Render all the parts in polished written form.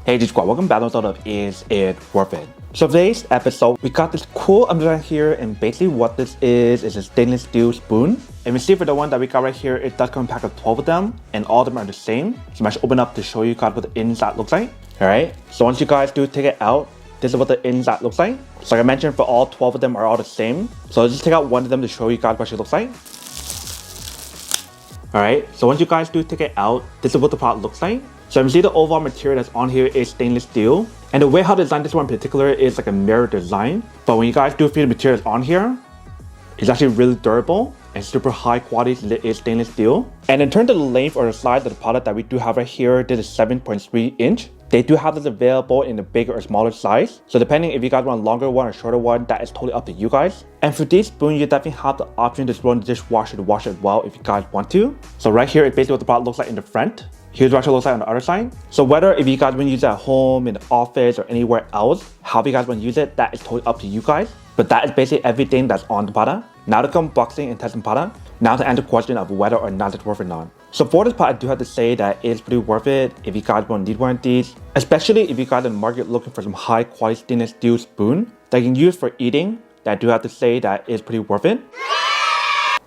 Hey G Squad, welcome back to episode of Is It Worth It? So today's episode, we got this cool design here, and basically what this is a stainless steel spoon. And you see for the one that we got right here, it does come in a pack of 12 of them, and all of them are the same. So I'm actually open up to show you guys what the inside looks like. Alright, so once you guys do take it out, this is what the inside looks like. So like I mentioned, for all 12 of them are all the same. So I'll just take out one of them to show you guys what she looks like. Alright, so once you guys do take it out, this is what the product looks like. So you see the overall material that's on here is stainless steel. And the way how to design this one in particular is like a mirror design. But when you guys do feel the materials on here, it's actually really durable and super high quality. It is stainless steel. And in terms of the length or the size of the product that we do have right here, this is 7.3 inch. They do have this available in a bigger or smaller size. So depending if you guys want a longer one or shorter one, that is totally up to you guys. And for this spoon, you definitely have the option to throw in the dishwasher to wash it as well if you guys want to. So right here is basically what the product looks like in the front. Here's what it looks like on the other side. So whether if you guys want to use it at home, in the office, or anywhere else, however you guys want to use it, that is totally up to you guys. But that is basically everything that's on the product. Now to come unboxing and testing product. Now to answer the question of whether or not it's worth it or not. So for this product, I do have to say that it's pretty worth it if you guys want to need one of these. Especially if you guys in the market looking for some high quality stainless steel spoon that you can use for eating. That I do have to say that it's pretty worth it.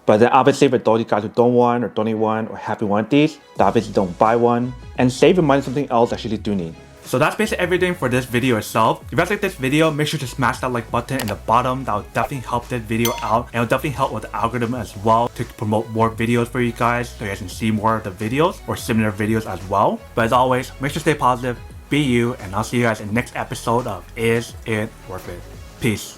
But then obviously for those of you guys who don't want or don't need one or have one of these, that obviously don't buy one. And save your money on something else that you actually do need. So that's basically everything for this video itself. If you guys like this video, make sure to smash that like button in the bottom. That will definitely help this video out. And it will definitely help with the algorithm as well to promote more videos for you guys so you guys can see more of the videos or similar videos as well. But as always, make sure to stay positive, be you, and I'll see you guys in the next episode of Is It Worth It? Peace.